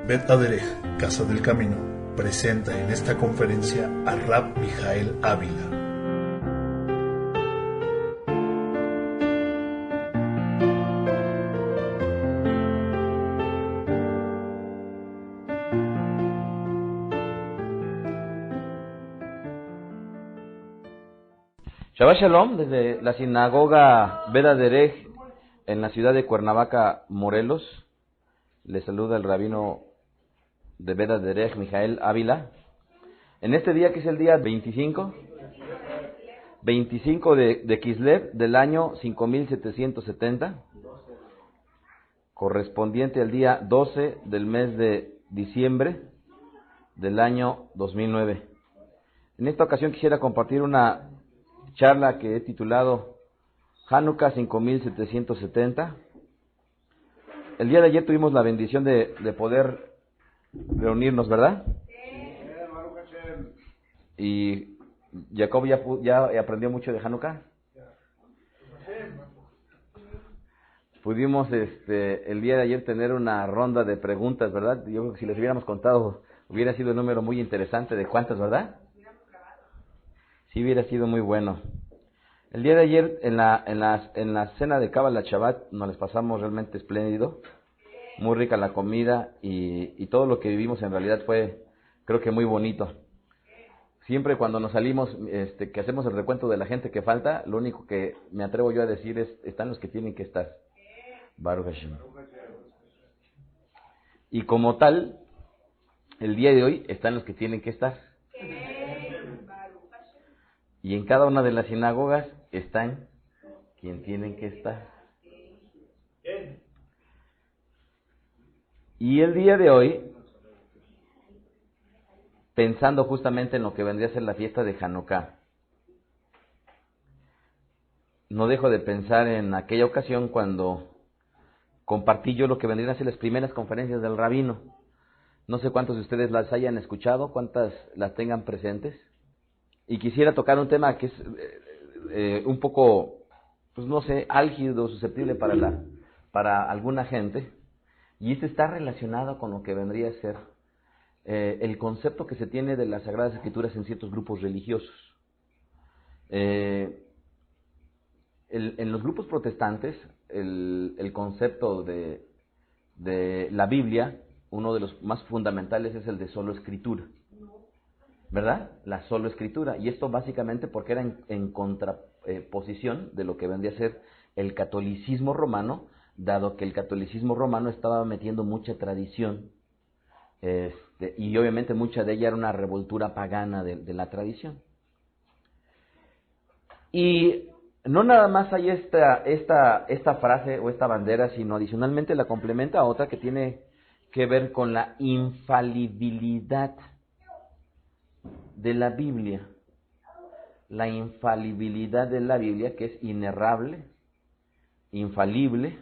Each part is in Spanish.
Bet Aderech, Casa del Camino, presenta en esta conferencia a Rab Mijael Ávila. Shabbat Shalom, desde la sinagoga Bet Aderech en la ciudad de Cuernavaca, Morelos. Les saluda el rabino de Bet Aderech, Mijael Ávila. En este día, que es el día 25 de Kislev del año 5770, correspondiente al día 12 del mes de diciembre del año 2009. En esta ocasión quisiera compartir una charla que he titulado Hanukkah 5770. El día de ayer tuvimos la bendición de poder reunirnos, ¿verdad? Y Jacob ya aprendió mucho de Hanukkah. Pudimos el día de ayer tener una ronda de preguntas, ¿verdad? Yo creo que si les hubiéramos contado hubiera sido un número muy interesante de cuántas, ¿verdad? Sí, hubiera sido muy bueno. El día de ayer en la cena de Kabbalah Shabbat nos les pasamos realmente espléndido, muy rica la comida y todo lo que vivimos en realidad fue, creo que muy bonito. Siempre cuando nos salimos, que hacemos el recuento de la gente que falta, lo único que me atrevo yo a decir es, están los que tienen que estar. Baruch Hashem. Y como tal, el día de hoy están los que tienen que estar. Y en cada una de las sinagogas están quien tienen que estar. Y el día de hoy, pensando justamente en lo que vendría a ser la fiesta de Hanukkah, no dejo de pensar en aquella ocasión cuando compartí yo lo que vendrían a ser las primeras conferencias del rabino. No sé cuántos de ustedes las hayan escuchado, cuántas las tengan presentes. Y quisiera tocar un tema que es un poco, pues no sé, álgido, susceptible para alguna gente. Y está relacionado con lo que vendría a ser el concepto que se tiene de las Sagradas Escrituras en ciertos grupos religiosos. En los grupos protestantes, el concepto de la Biblia, uno de los más fundamentales es el de solo escritura. ¿Verdad? La solo escritura. Y esto básicamente porque era en contraposición de lo que vendría a ser el catolicismo romano, dado que el catolicismo romano estaba metiendo mucha tradición, y obviamente mucha de ella era una revoltura pagana de la tradición. Y no nada más hay esta frase o esta bandera, sino adicionalmente la complementa a otra que tiene que ver con la infalibilidad de la Biblia. La infalibilidad de la Biblia, que es inerrable, infalible,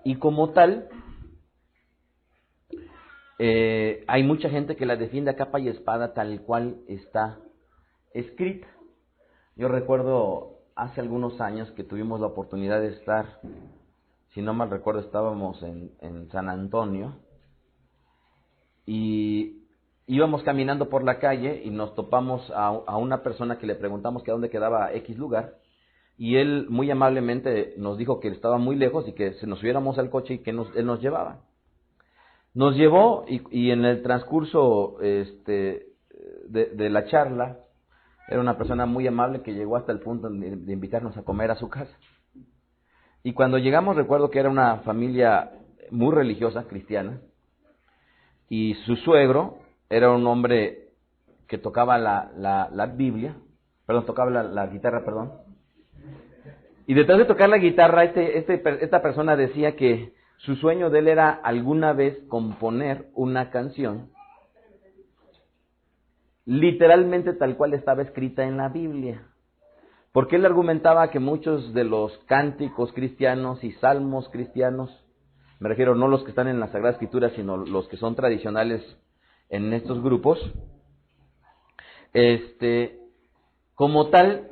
y como tal, hay mucha gente que la defiende a capa y espada tal cual está escrita. Yo recuerdo hace algunos años que tuvimos la oportunidad de estar, si no mal recuerdo, estábamos en San Antonio, y íbamos caminando por la calle y nos topamos a una persona que le preguntamos que a dónde quedaba X lugar, y él muy amablemente nos dijo que estaba muy lejos y que se nos subiéramos al coche y que él nos llevaba. Nos llevó y en el transcurso de la charla, era una persona muy amable que llegó hasta el punto de invitarnos a comer a su casa. Y cuando llegamos recuerdo que era una familia muy religiosa, cristiana, y su suegro era un hombre que tocaba la Biblia, tocaba la guitarra, Y detrás de tocar la guitarra, esta persona decía que su sueño de él era alguna vez componer una canción, literalmente tal cual estaba escrita en la Biblia. Porque él argumentaba que muchos de los cánticos cristianos y salmos cristianos, me refiero no los que están en la Sagrada Escritura, sino los que son tradicionales en estos grupos, como tal,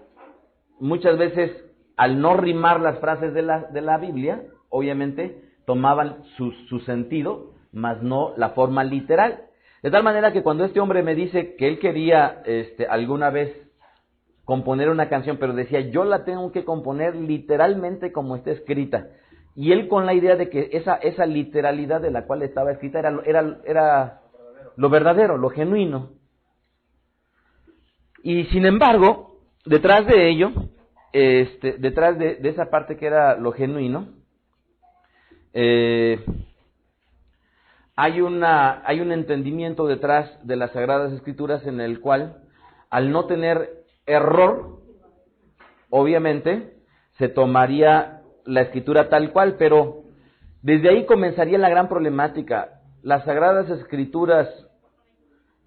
muchas veces al no rimar las frases de la Biblia, obviamente tomaban su sentido mas no la forma literal. De tal manera que cuando este hombre me dice que él quería alguna vez componer una canción, pero decía, yo la tengo que componer literalmente como está escrita. Y él con la idea de que esa literalidad de la cual estaba escrita era lo verdadero, lo genuino. Y sin embargo, detrás de ello, detrás de esa parte que era lo genuino, hay un entendimiento detrás de las Sagradas Escrituras en el cual, al no tener error, obviamente, se tomaría la Escritura tal cual, pero desde ahí comenzaría la gran problemática. Las Sagradas Escrituras,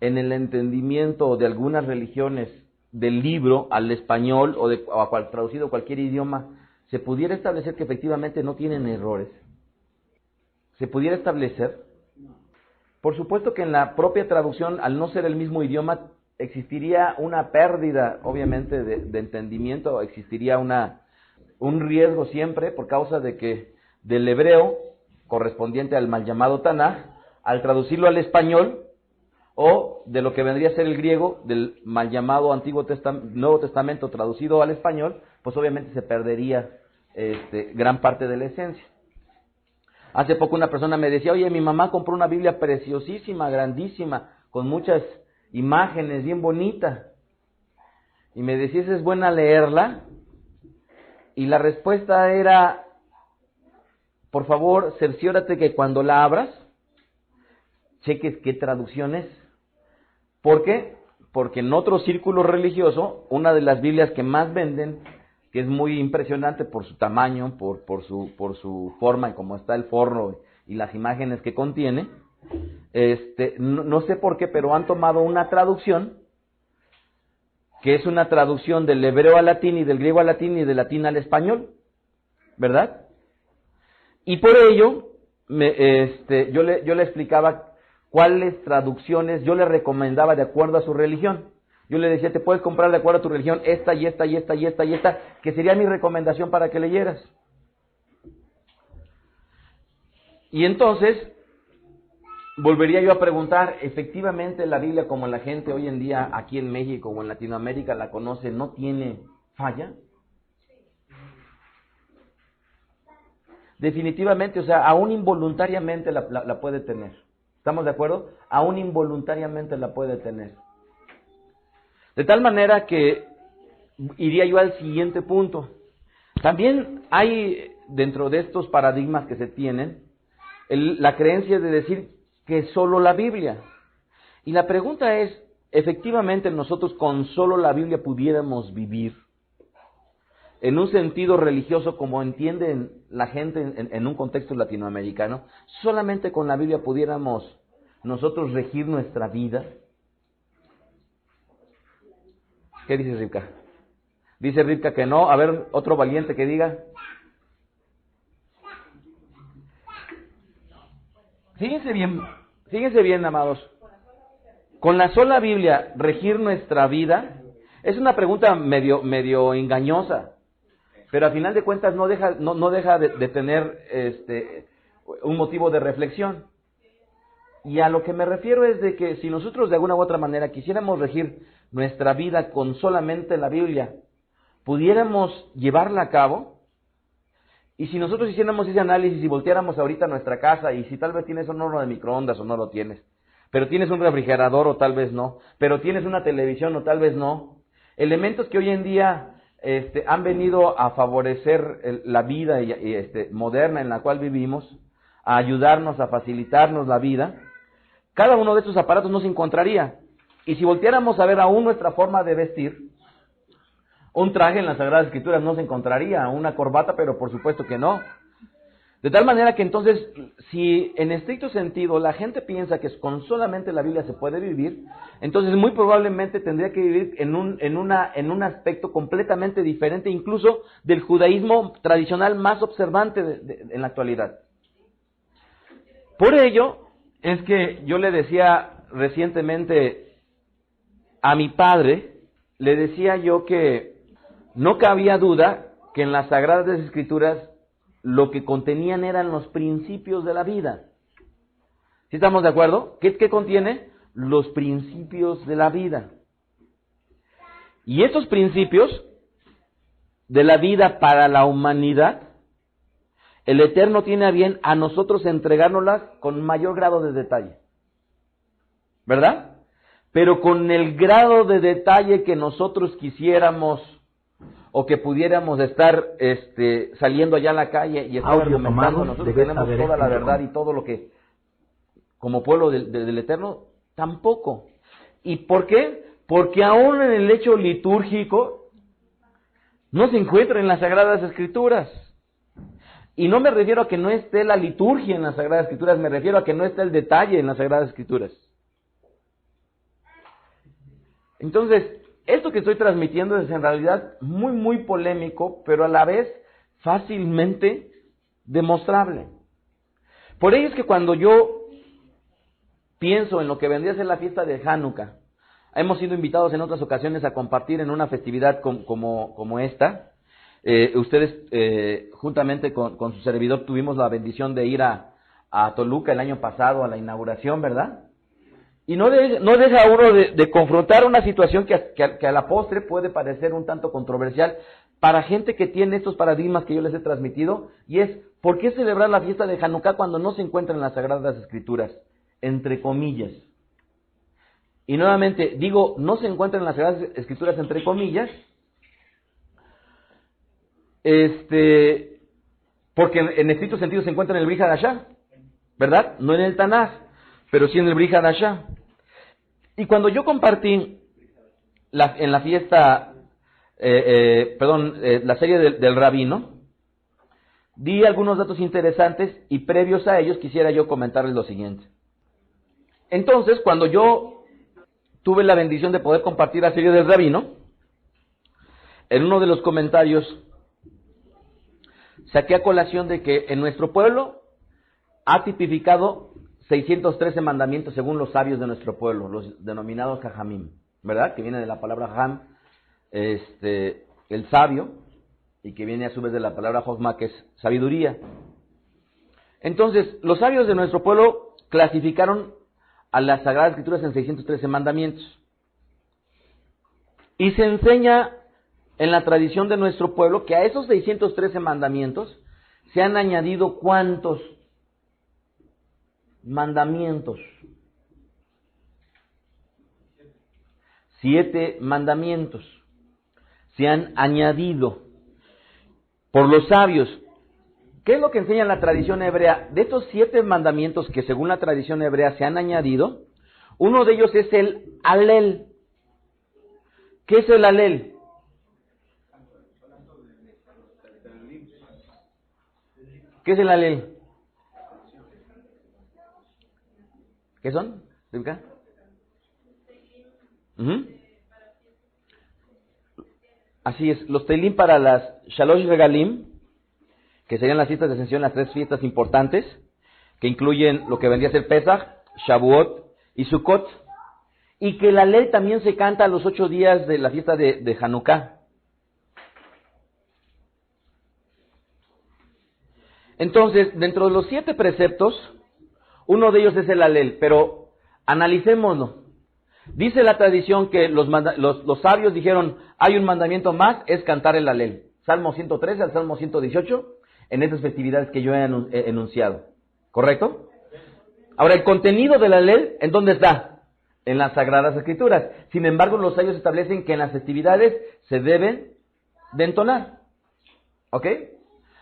en el entendimiento de algunas religiones del libro al español o traducido a cualquier idioma, se pudiera establecer que efectivamente no tienen errores. ¿Se pudiera establecer? Por supuesto que en la propia traducción, al no ser el mismo idioma, existiría una pérdida, obviamente, de entendimiento, existiría un riesgo siempre por causa de que del hebreo, correspondiente al mal llamado Tanaj, al traducirlo al español, o de lo que vendría a ser el griego, del mal llamado Nuevo Testamento traducido al español, pues obviamente se perdería gran parte de la esencia. Hace poco una persona me decía, oye, mi mamá compró una Biblia preciosísima, grandísima, con muchas imágenes, bien bonita. Y me decía, ¿es buena leerla? Y la respuesta era, por favor, cerciórate que cuando la abras, cheques qué traducción es. ¿Por qué? Porque en otro círculo religioso, una de las Biblias que más venden, que es muy impresionante por su tamaño, por su forma y cómo está el forro y las imágenes que contiene, no sé por qué, pero han tomado una traducción que es una traducción del hebreo al latín y del griego al latín y del latín al español, ¿verdad? Y por ello yo le explicaba cuáles traducciones yo le recomendaba de acuerdo a su religión. Yo le decía, te puedes comprar de acuerdo a tu religión esta y esta y esta y esta y esta, que sería mi recomendación para que leyeras. Y entonces, volvería yo a preguntar, efectivamente la Biblia como la gente hoy en día aquí en México o en Latinoamérica la conoce, ¿no tiene falla? Definitivamente, o sea, aún involuntariamente la puede tener. ¿Estamos de acuerdo? Aún involuntariamente la puede tener. De tal manera que iría yo al siguiente punto. También hay dentro de estos paradigmas que se tienen la creencia de decir que solo la Biblia. Y la pregunta es, ¿efectivamente nosotros con solo la Biblia pudiéramos vivir en un sentido religioso como entienden la gente en un contexto latinoamericano? ¿Solamente con la Biblia pudiéramos nosotros regir nuestra vida? ¿Qué dice Rivka? Dice Rivka que no. A ver, otro valiente que diga. Fíjense bien, amados. Con la sola Biblia, regir nuestra vida, es una pregunta medio engañosa, pero a final de cuentas no deja de tener un motivo de reflexión. Y a lo que me refiero es de que si nosotros de alguna u otra manera quisiéramos regir nuestra vida con solamente la Biblia, pudiéramos llevarla a cabo. Y si nosotros hiciéramos ese análisis y volteáramos ahorita a nuestra casa, y si tal vez tienes un horno de microondas o no lo tienes, pero tienes un refrigerador o tal vez no, pero tienes una televisión o tal vez no, elementos que hoy en día han venido a favorecer la vida moderna en la cual vivimos, a ayudarnos, a facilitarnos la vida, cada uno de estos aparatos no se encontraría. Y si volteáramos a ver aún nuestra forma de vestir, un traje en las Sagradas Escrituras no se encontraría, una corbata, pero por supuesto que no. De tal manera que entonces, si en estricto sentido la gente piensa que con solamente la Biblia se puede vivir, entonces muy probablemente tendría que vivir en un aspecto completamente diferente, incluso del judaísmo tradicional más observante en la actualidad. Por ello es que yo le decía recientemente a mi padre, le decía yo que no cabía duda que en las Sagradas Escrituras lo que contenían eran los principios de la vida. ¿Sí estamos de acuerdo? ¿Qué contiene? Los principios de la vida. Y estos principios de la vida para la humanidad, el Eterno tiene a bien a nosotros entregárnoslas con mayor grado de detalle. ¿Verdad? Pero con el grado de detalle que nosotros quisiéramos o que pudiéramos estar saliendo allá a la calle y estar argumentando, nosotros tenemos toda la verdad y todo lo que, como pueblo del Eterno, tampoco. ¿Y por qué? Porque aún en el hecho litúrgico no se encuentra en las Sagradas Escrituras. Y no me refiero a que no esté la liturgia en las Sagradas Escrituras, me refiero a que no esté el detalle en las Sagradas Escrituras. Entonces, esto que estoy transmitiendo es en realidad muy, muy polémico, pero a la vez fácilmente demostrable. Por ello es que cuando yo pienso en lo que vendría a ser la fiesta de Hanukkah, hemos sido invitados en otras ocasiones a compartir en una festividad como esta. Ustedes, juntamente con su servidor, tuvimos la bendición de ir a Toluca el año pasado a la inauguración, ¿verdad? Y no deja uno de confrontar una situación que a la postre puede parecer un tanto controversial para gente que tiene estos paradigmas que yo les he transmitido, y es, ¿por qué celebrar la fiesta de Hanukkah cuando no se encuentra en las Sagradas Escrituras? Entre comillas. Y nuevamente, digo, no se encuentra en las Sagradas Escrituras entre comillas, porque en estricto sentido se encuentra en el Brit Hadashah, ¿verdad? No en el Tanaj, pero sí en el Brit Hadashah. Y cuando yo compartí en la fiesta, la serie del Rabino, di algunos datos interesantes y previos a ellos quisiera yo comentarles lo siguiente. Entonces, cuando yo tuve la bendición de poder compartir la serie del Rabino, en uno de los comentarios saqué a colación de que en nuestro pueblo ha tipificado 613 mandamientos según los sabios de nuestro pueblo, los denominados Jajamim, ¿verdad? Que viene de la palabra Jajam, el sabio, y que viene a su vez de la palabra Josma, que es sabiduría. Entonces, los sabios de nuestro pueblo clasificaron a las Sagradas Escrituras en 613 mandamientos. Y se enseña en la tradición de nuestro pueblo que a esos 613 mandamientos se han añadido ¿cuántos mandamientos? 7 mandamientos se han añadido por los sabios. ¿Qué es lo que enseña la tradición hebrea? De estos 7 mandamientos que según la tradición hebrea se han añadido, uno de ellos es el Alel. ¿Qué es el Alel? ¿Qué es el Alel? ¿Qué son? ¿Rivka? Así es, los Teilim para las Shalosh Regalim, que serían las fiestas de ascensión, las 3 fiestas importantes, que incluyen lo que vendría a ser Pesach, Shavuot y Sukkot, y que el Alel también se canta a los 8 días de la fiesta de Hanukkah. Entonces, dentro de los 7 preceptos, uno de ellos es el Alel, pero analicémoslo. Dice la tradición que los sabios dijeron, hay un mandamiento más, es cantar el Alel. Salmo 113 al Salmo 118, en esas festividades que yo he enunciado. ¿Correcto? Ahora, el contenido del Alel, ¿en dónde está? En las Sagradas Escrituras. Sin embargo, los sabios establecen que en las festividades se deben de entonar. ¿Ok?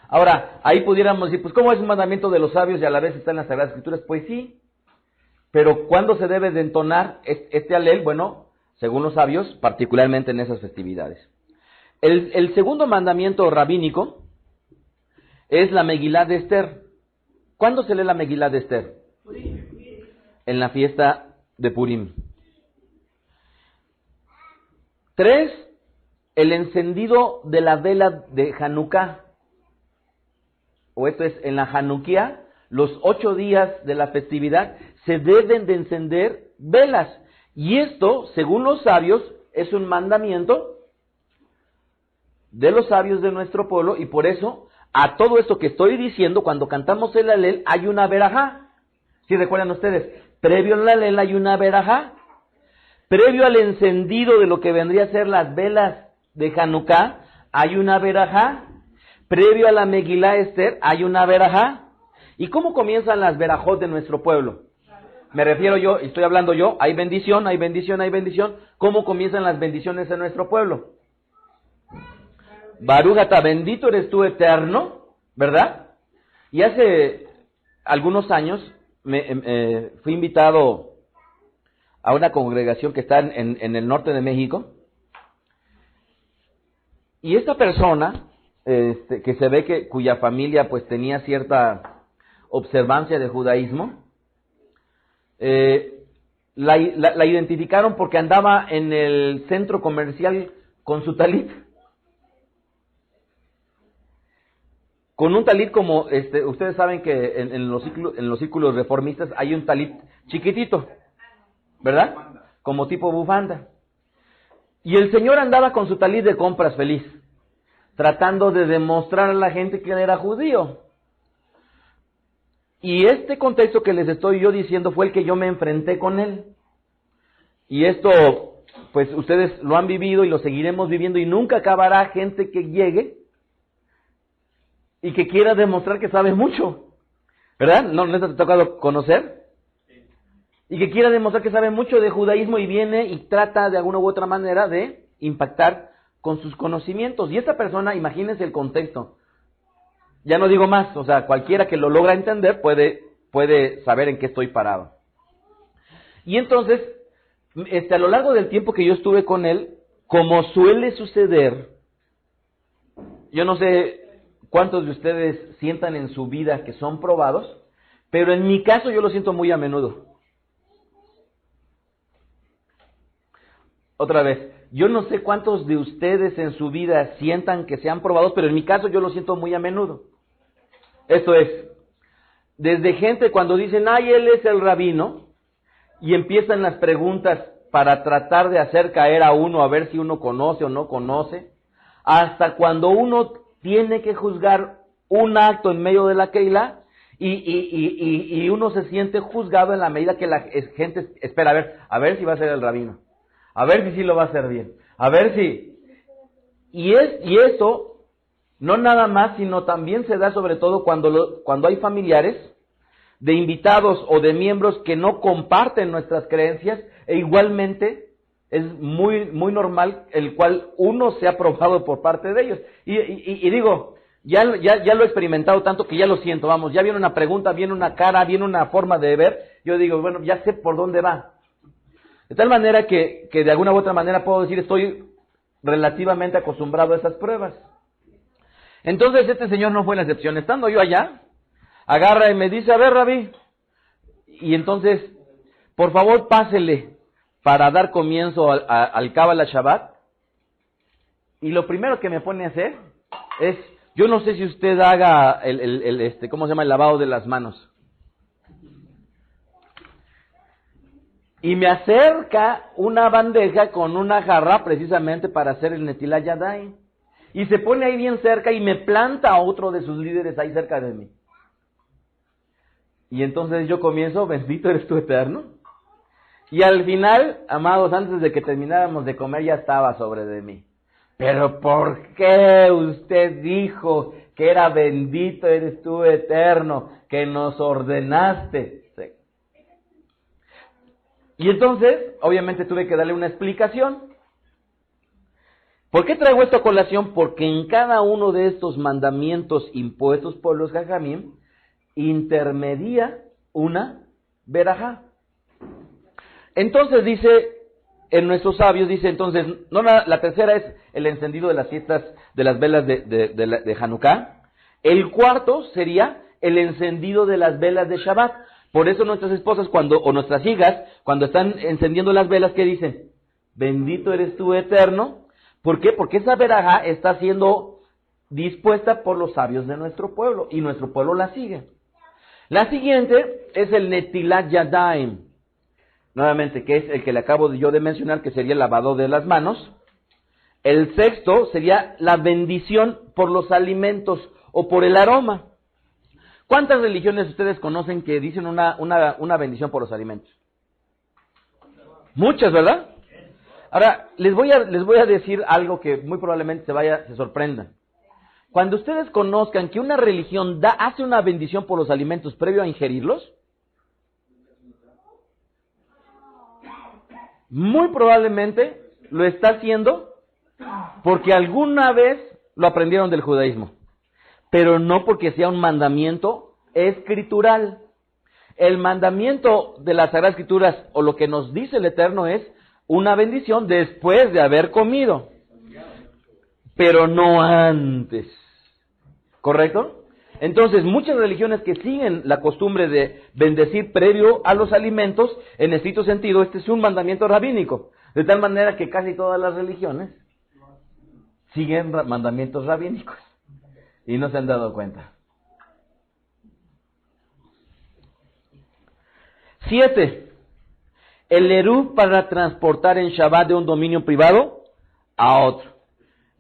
Ahora, ahí pudiéramos decir, pues ¿cómo es un mandamiento de los sabios y a la vez está en las Sagradas Escrituras? Pues sí, pero ¿cuándo se debe de entonar este Alel? Bueno, según los sabios, particularmente en esas festividades. El segundo mandamiento rabínico es la Megilá de Esther. ¿Cuándo se lee la Megilá de Esther? En la fiesta de Purim. 3, el encendido de la vela de Hanukkah. O esto es, en la Hanukkah, los 8 días de la festividad, se deben de encender velas. Y esto, según los sabios, es un mandamiento de los sabios de nuestro pueblo, y por eso, a todo esto que estoy diciendo, cuando cantamos el Alel, hay una verajá. ¿Sí recuerdan ustedes? Previo a la lela hay una verajá. Previo al encendido de lo que vendría a ser las velas de Hanukkah, hay una verajá. Previo a la Megilá Esther, hay una verajá. ¿Y cómo comienzan las verajot de nuestro pueblo? Me refiero yo, estoy hablando yo, hay bendición, hay bendición, hay bendición. ¿Cómo comienzan las bendiciones en nuestro pueblo? Baruch atah, bendito eres tú eterno, ¿verdad? Y hace algunos años fui invitado a una congregación que está en el norte de México. Y esta persona, que se ve cuya familia pues tenía cierta observancia de judaísmo, la identificaron porque andaba en el centro comercial con su talit. Con un talit como, ustedes saben que en los círculos reformistas hay un talit chiquitito, ¿verdad? Como tipo bufanda. Y el señor andaba con su talit de compras feliz, tratando de demostrar a la gente que él era judío. Y este contexto que les estoy yo diciendo fue el que yo me enfrenté con él. Y esto, pues ustedes lo han vivido y lo seguiremos viviendo y nunca acabará gente que llegue y que quiera demostrar que sabe mucho, ¿verdad? ¿No les ha tocado conocer? Y que quiera demostrar que sabe mucho de judaísmo y viene y trata de alguna u otra manera de impactar con sus conocimientos. Y esta persona, imagínense el contexto. Ya no digo más, o sea, cualquiera que lo logra entender puede saber en qué estoy parado. Y entonces, a lo largo del tiempo que yo estuve con él, como suele suceder, yo no sé cuántos de ustedes sientan en su vida que son probados, pero en mi caso yo lo siento muy a menudo. Otra vez, yo no sé cuántos de ustedes en su vida sientan que sean probados, pero en mi caso yo lo siento muy a menudo. Esto es, desde gente cuando dicen, ay, él es el rabino, y empiezan las preguntas para tratar de hacer caer a uno, a ver si uno conoce o no conoce, hasta cuando uno tiene que juzgar un acto en medio de la Keilah, y uno se siente juzgado en la medida que la gente espera a ver si va a ser el rabino. A ver si sí lo va a hacer bien. A ver si... Y eso, no nada más, sino también se da sobre todo cuando hay familiares de invitados o de miembros que no comparten nuestras creencias, e igualmente es muy, muy normal el cual uno sea probado por parte de ellos. Y digo, ya lo he experimentado tanto que ya lo siento, vamos, ya viene una pregunta, viene una cara, viene una forma de ver, yo digo, bueno, ya sé por dónde va. De tal manera que de alguna u otra manera puedo decir, estoy relativamente acostumbrado a esas pruebas. Entonces este señor no fue la excepción. Estando yo allá, agarra y me dice, a ver, Rabí, y entonces, por favor, pásele para dar comienzo al Kabbalah Shabbat. Y lo primero que me pone a hacer es, yo no sé si usted haga ¿cómo se llama? El lavado de las manos. Y me acerca una bandeja con una jarra precisamente para hacer el Netilat Yadayim. Y se pone ahí bien cerca y me planta a otro de sus líderes ahí cerca de mí. Y entonces yo comienzo, bendito eres tú eterno. Y al final, amados, antes de que termináramos de comer ya estaba sobre de mí. Pero ¿por qué usted dijo que era bendito eres tú eterno, que nos ordenaste? Sí. Y entonces, obviamente tuve que darle una explicación. ¿Por qué traigo esto a colación? Porque en cada uno de estos mandamientos impuestos por los jajamim, intermedia una verajá. Entonces dice, en nuestros sabios dice entonces, no, la tercera es el encendido de las fiestas, de las velas de Hanukkah. El cuarto sería el encendido de las velas de Shabbat. Por eso nuestras esposas o nuestras hijas, cuando están encendiendo las velas, ¿qué dicen? Bendito eres tú eterno. ¿Por qué? Porque esa verajá está siendo dispuesta por los sabios de nuestro pueblo, y nuestro pueblo la sigue. La siguiente es el Netilat Yadayim, nuevamente, que es el que le acabo yo de mencionar, que sería el lavado de las manos. El sexto sería la bendición por los alimentos o por el aroma. ¿Cuántas religiones ustedes conocen que dicen una bendición por los alimentos? Muchas, ¿verdad? Ahora, les voy a decir algo que muy probablemente se sorprendan. Cuando ustedes conozcan que una religión hace una bendición por los alimentos previo a ingerirlos, muy probablemente lo está haciendo porque alguna vez lo aprendieron del judaísmo, pero no porque sea un mandamiento escritural. El mandamiento de las Sagradas Escrituras, o lo que nos dice el Eterno, es una bendición después de haber comido, pero no antes. ¿Correcto? Entonces, muchas religiones que siguen la costumbre de bendecir previo a los alimentos, en estricto sentido, este es un mandamiento rabínico. De tal manera que casi todas las religiones siguen mandamientos rabínicos y no se han dado cuenta. 7. El eruv para transportar en Shabbat de un dominio privado a otro.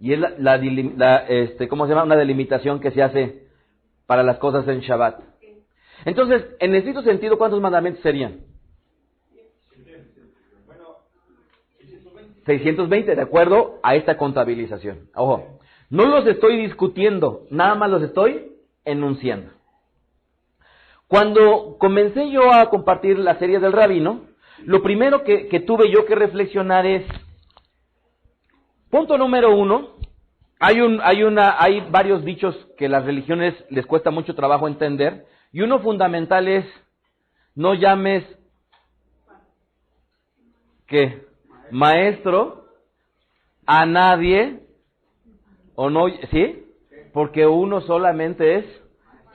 Y es ¿cómo se llama? Una delimitación que se hace para las cosas en Shabbat. Entonces, en estricto sentido, ¿cuántos mandamientos serían? 620, de acuerdo a esta contabilización. Ojo, no los estoy discutiendo, nada más los estoy enunciando. Cuando comencé yo a compartir la serie del rabino, lo primero que tuve yo que reflexionar es, punto número 1, hay varios dichos que las religiones les cuesta mucho trabajo entender, y uno fundamental es, no llames, ¿qué? Maestro a nadie, o no, ¿sí? Porque uno solamente es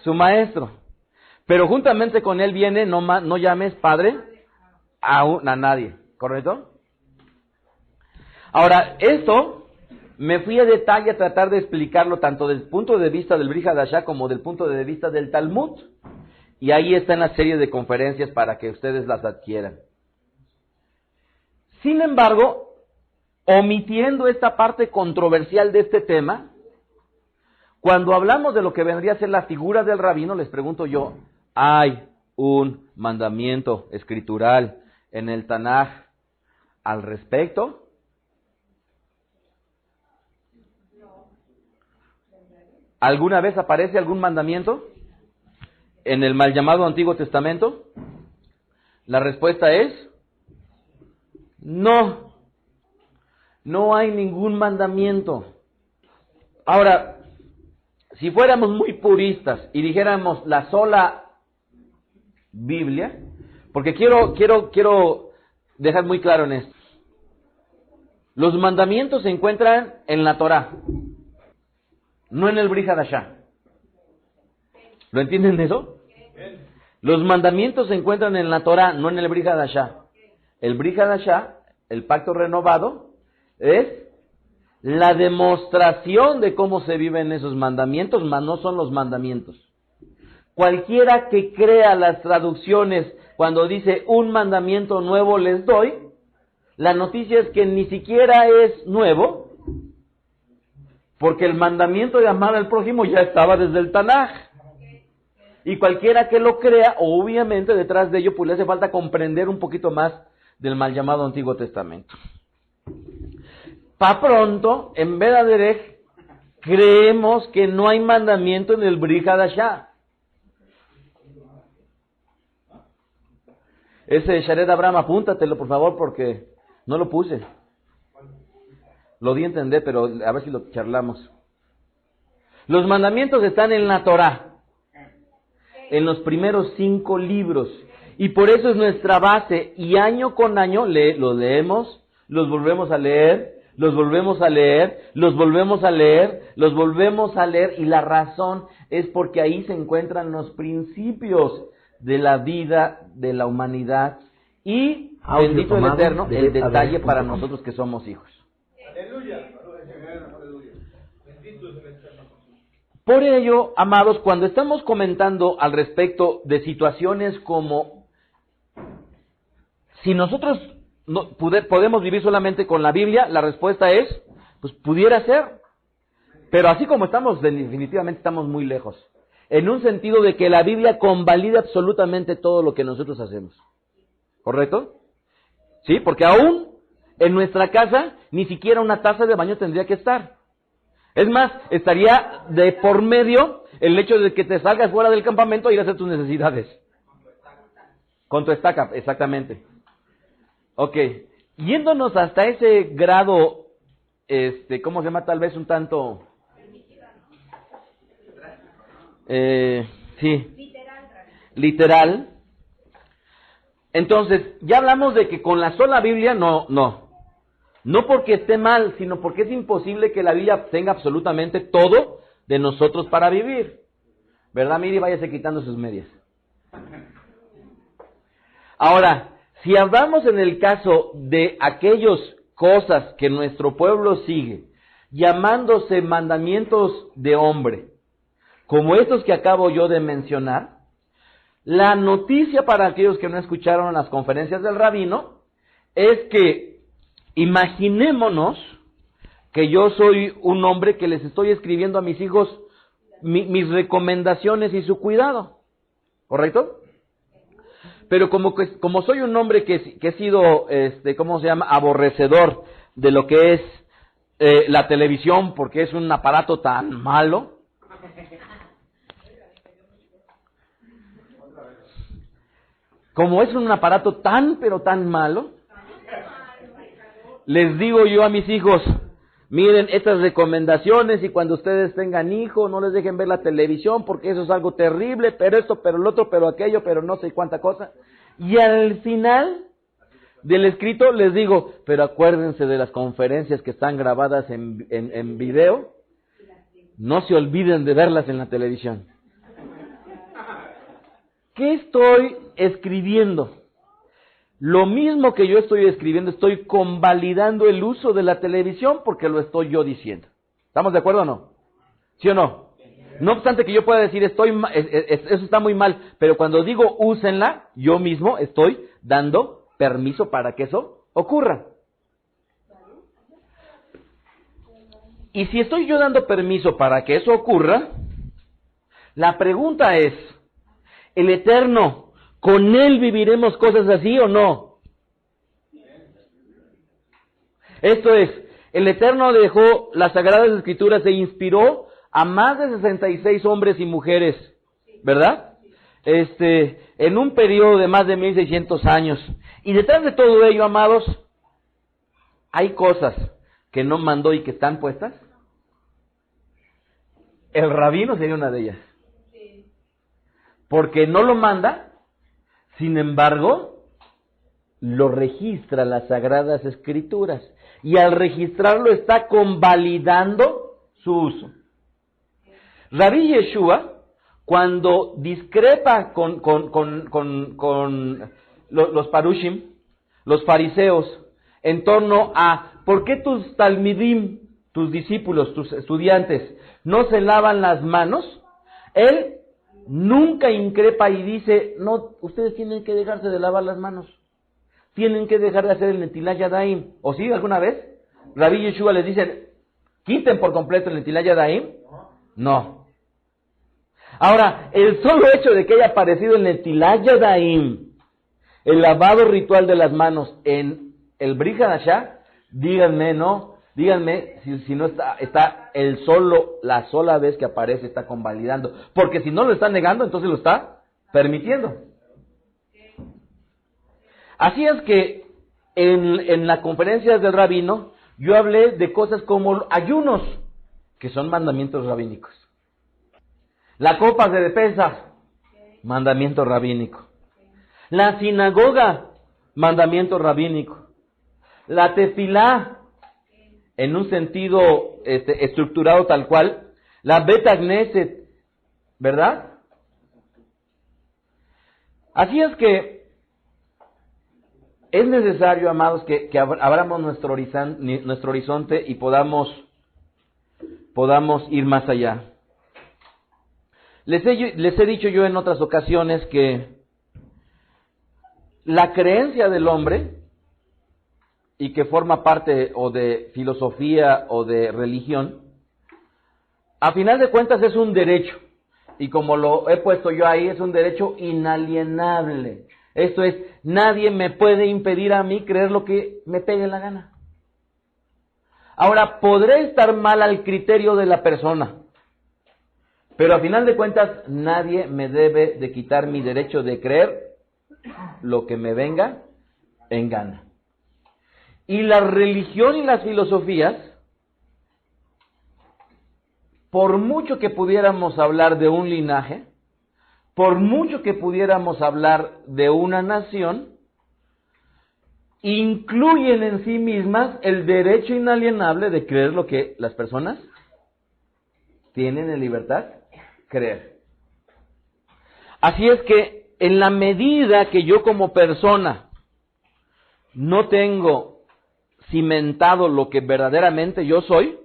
su maestro. Pero juntamente con él viene, no llames padre a nadie, ¿correcto? Ahora, esto me fui a detalle a tratar de explicarlo tanto desde el punto de vista del Brit Hadashah como del punto de vista del Talmud. Y ahí está en la serie de conferencias para que ustedes las adquieran. Sin embargo, omitiendo esta parte controversial de este tema, cuando hablamos de lo que vendría a ser la figura del rabino, les pregunto yo, ¿hay un mandamiento escritural en el Tanaj al respecto? ¿Alguna vez aparece algún mandamiento en el mal llamado Antiguo Testamento? La respuesta es no. No hay ningún mandamiento. Ahora, si fuéramos muy puristas y dijéramos la sola Biblia, porque quiero dejar muy claro en esto. Los mandamientos se encuentran en la Torá, no en el Brit Hadashah. ¿Lo entienden eso? Los mandamientos se encuentran en la Torá, no en el Brit Hadashah. El Brit Hadashah, el pacto renovado, es la demostración de cómo se viven esos mandamientos, mas no son los mandamientos. Cualquiera que crea las traducciones cuando dice un mandamiento nuevo les doy, la noticia es que ni siquiera es nuevo, porque el mandamiento de amar al prójimo ya estaba desde el Tanaj. Y cualquiera que lo crea, obviamente detrás de ello pues le hace falta comprender un poquito más del mal llamado Antiguo Testamento. Pa' pronto, en Beraderech, creemos que no hay mandamiento en el Brit Hadashah. Ese Shared Abraham, apúntatelo por favor porque no lo puse. Lo di a entender, pero a ver si lo charlamos. Los mandamientos están en la Torá, en los primeros 5 libros. Y por eso es nuestra base. Y año con año los leemos, los volvemos a leer, los volvemos a leer, los volvemos a leer, los volvemos a leer. Y la razón es porque ahí se encuentran los principios de la vida, de la humanidad. Y, bendito el Eterno, el detalle para nosotros que somos hijos. Aleluya. Por ello, amados, cuando estamos comentando al respecto de situaciones como si nosotros podemos vivir solamente con la Biblia, la respuesta es, pues pudiera ser. Pero así como estamos, definitivamente estamos muy lejos. en un sentido de que la Biblia convalida absolutamente todo lo que nosotros hacemos. ¿Correcto? Sí, porque aún en nuestra casa ni siquiera una taza de baño tendría que estar. Es más, estaría de por medio el hecho de que te salgas fuera del campamento a ir a hacer tus necesidades. Con tu estaca, exactamente. Ok, yéndonos hasta ese grado, ¿cómo se llama? Tal vez un tanto... sí, literal. Entonces, ya hablamos de que con la sola Biblia no porque esté mal, sino porque es imposible que la Biblia tenga absolutamente todo de nosotros para vivir. ¿Verdad, Miri? Váyase quitando sus medias. Ahora, si hablamos en el caso de aquellas cosas que nuestro pueblo sigue, llamándose mandamientos de hombre, como estos que acabo yo de mencionar, la noticia para aquellos que no escucharon las conferencias del rabino es que imaginémonos que yo soy un hombre que les estoy escribiendo a mis hijos mis recomendaciones y su cuidado, ¿correcto? Pero como soy un hombre que he sido, ¿cómo se llama?, aborrecedor de lo que es la televisión, porque es un aparato tan malo. Como es un aparato tan, pero tan malo, les digo yo a mis hijos, miren estas recomendaciones y cuando ustedes tengan hijos no les dejen ver la televisión porque eso es algo terrible, pero esto, pero el otro, pero aquello, pero no sé cuánta cosa. Y al final del escrito les digo, pero acuérdense de las conferencias que están grabadas en video, no se olviden de verlas en la televisión. ¿Qué estoy escribiendo? Lo mismo que yo estoy escribiendo, estoy convalidando el uso de la televisión porque lo estoy yo diciendo. ¿Estamos de acuerdo o no? ¿Sí o no? No obstante que yo pueda decir, eso está muy mal, pero cuando digo úsenla, yo mismo estoy dando permiso para que eso ocurra. Y si estoy yo dando permiso para que eso ocurra, la pregunta es, ¿el Eterno, con Él viviremos cosas así o no? Esto es, el Eterno dejó las Sagradas Escrituras e inspiró a más de 66 hombres y mujeres, ¿verdad? En un periodo de más de 1600 años. Y detrás de todo ello, amados, hay cosas que no mandó y que están puestas. El rabino sería una de ellas. Porque no lo manda, sin embargo, lo registra las Sagradas Escrituras. Y al registrarlo está convalidando su uso. Rabí Yeshua, cuando discrepa con los parushim, los fariseos, en torno a ¿por qué tus talmidim, tus discípulos, tus estudiantes, no se lavan las manos? Él nunca increpa y dice, no, ustedes tienen que dejarse de lavar las manos. Tienen que dejar de hacer el Netilat Yadayim. ¿O sí, alguna vez? Rabí Yeshua les dice, quiten por completo el Netilat Yadayim. No. Ahora, el solo hecho de que haya aparecido el Netilat Yadayim, el lavado ritual de las manos en el Brit Hadashah, díganme si no está la sola vez que aparece está convalidando, porque si no lo está negando, entonces lo está permitiendo. Así es que en la conferencia del rabino yo hablé de cosas como ayunos, que son mandamientos rabínicos. La copa de defensa, mandamiento rabínico. La sinagoga, mandamiento rabínico. La tefilá, en un sentido estructurado tal cual. La Bet Knesset, ¿verdad? Así es que es necesario, amados, que abramos nuestro horizonte y podamos ir más allá. Les he dicho yo en otras ocasiones que la creencia del hombre, y que forma parte o de filosofía o de religión, a final de cuentas es un derecho y como lo he puesto yo ahí, es un derecho inalienable. Esto es, nadie me puede impedir a mí creer lo que me pegue la gana. Ahora, podré estar mal al criterio de la persona, pero a final de cuentas, nadie me debe de quitar mi derecho de creer lo que me venga en gana. Y la religión y las filosofías, por mucho que pudiéramos hablar de un linaje, por mucho que pudiéramos hablar de una nación, incluyen en sí mismas el derecho inalienable de creer lo que las personas tienen en libertad creer. Así es que en la medida que yo como persona no tengo cimentado lo que verdaderamente yo soy,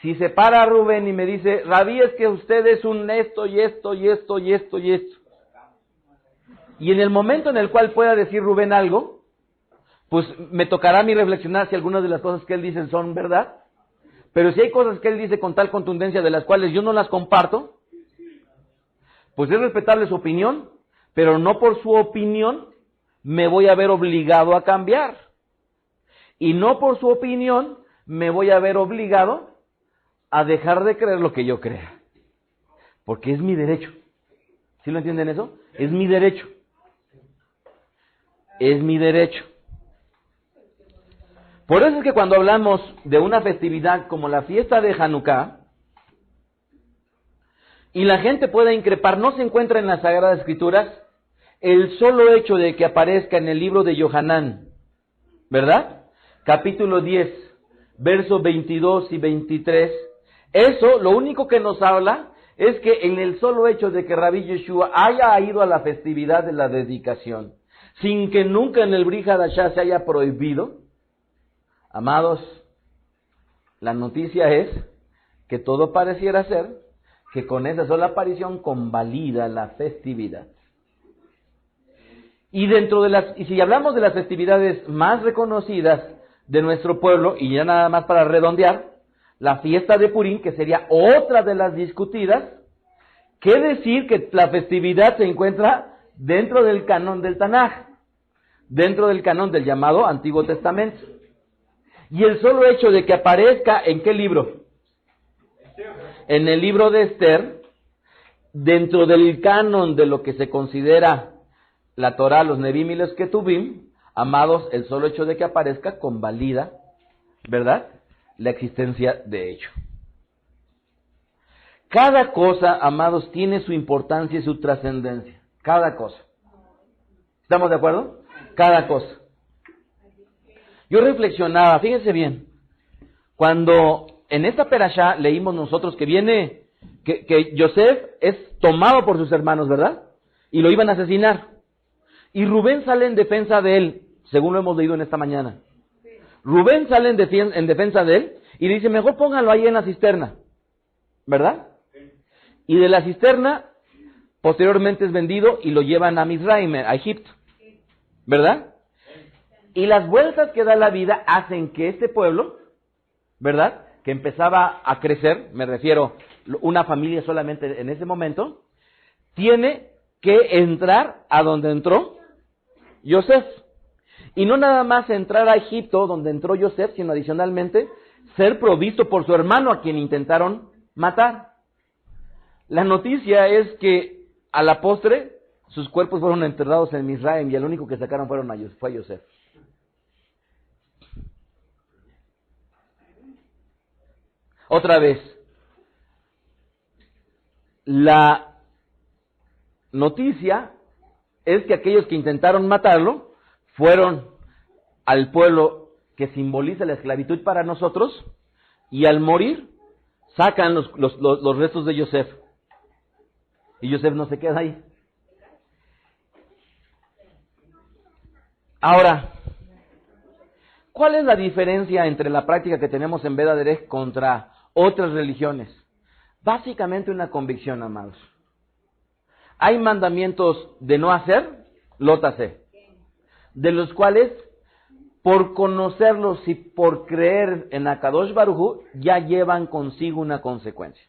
si se para Rubén y me dice, Rabí, es que usted es un esto y esto y esto y esto y esto, y en el momento en el cual pueda decir Rubén algo, pues me tocará a mí reflexionar si algunas de las cosas que él dice son verdad, pero si hay cosas que él dice con tal contundencia de las cuales yo no las comparto, pues es respetable su opinión, pero no por su opinión me voy a ver obligado a cambiar. Y no por su opinión me voy a ver obligado a dejar de creer lo que yo crea. Porque es mi derecho. ¿Sí lo entienden eso? Es mi derecho. Es mi derecho. Por eso es que cuando hablamos de una festividad como la fiesta de Hanukkah, y la gente puede increpar, no se encuentra en las Sagradas Escrituras el solo hecho de que aparezca en el libro de Yohanan, ¿verdad? Capítulo 10, versos 22 y 23. Eso, lo único que nos habla es que en el solo hecho de que Rabí Yeshua haya ido a la festividad de la dedicación, sin que nunca en el Brit Hadashah se haya prohibido, amados, la noticia es que todo pareciera ser que con esa sola aparición convalida la festividad. Y y si hablamos de las festividades más reconocidas de nuestro pueblo, y ya nada más para redondear, la fiesta de Purim, que sería otra de las discutidas, ¿qué decir que la festividad se encuentra dentro del canon del Tanaj, dentro del canon del llamado Antiguo Testamento? Y el solo hecho de que aparezca, ¿en qué libro? En el libro de Esther, dentro del canon de lo que se considera la Torah, los Nevim y los Ketubim, amados, el solo hecho de que aparezca convalida, ¿verdad?, la existencia de ello. Cada cosa, amados, tiene su importancia y su trascendencia. Cada cosa. ¿Estamos de acuerdo? Cada cosa. Yo reflexionaba, fíjense bien, cuando en esta perashá leímos nosotros que viene, que Yosef es tomado por sus hermanos, ¿verdad? Y lo iban a asesinar. Y Rubén sale en defensa de él, según lo hemos leído en esta mañana. Rubén sale en defensa de él y le dice, mejor póngalo ahí en la cisterna, ¿verdad? Y de la cisterna, posteriormente es vendido y lo llevan a Misraim, a Egipto, ¿verdad? Y las vueltas que da la vida hacen que este pueblo, ¿verdad?, que empezaba a crecer, me refiero, una familia solamente en ese momento, tiene que entrar a donde entró Yosef. Y no nada más entrar a Egipto, donde entró Yosef, sino adicionalmente ser provisto por su hermano, a quien intentaron matar. La noticia es que a la postre sus cuerpos fueron enterrados en Misraim y el único que sacaron fue a Yosef. Otra vez, la noticia es que aquellos que intentaron matarlo fueron al pueblo que simboliza la esclavitud para nosotros, y al morir sacan los restos de Yosef. Y Yosef no se queda ahí. Ahora, ¿cuál es la diferencia entre la práctica que tenemos en Veda Derech contra otras religiones? Básicamente una convicción, amados. Hay mandamientos de no hacer, lótase, de los cuales, por conocerlos y por creer en Akadosh Baruj Hu, ya llevan consigo una consecuencia.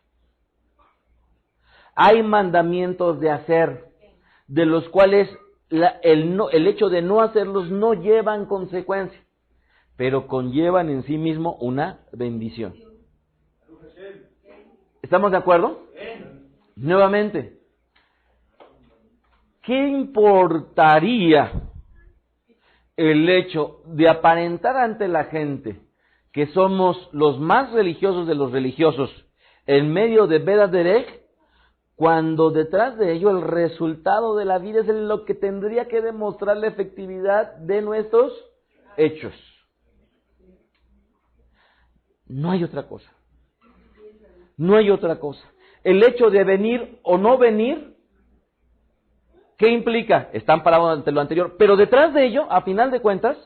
hay mandamientos de hacer, de los cuales el hecho de no hacerlos no llevan consecuencia, pero conllevan en sí mismo una bendición. ¿Estamos de acuerdo? Nuevamente, ¿qué importaría el hecho de aparentar ante la gente que somos los más religiosos de los religiosos en medio de Beda Derech, cuando detrás de ello el resultado de la vida es lo que tendría que demostrar la efectividad de nuestros hechos? No hay otra cosa. No hay otra cosa. El hecho de venir o no venir, ¿qué implica? Están parados ante lo anterior, pero detrás de ello, a final de cuentas,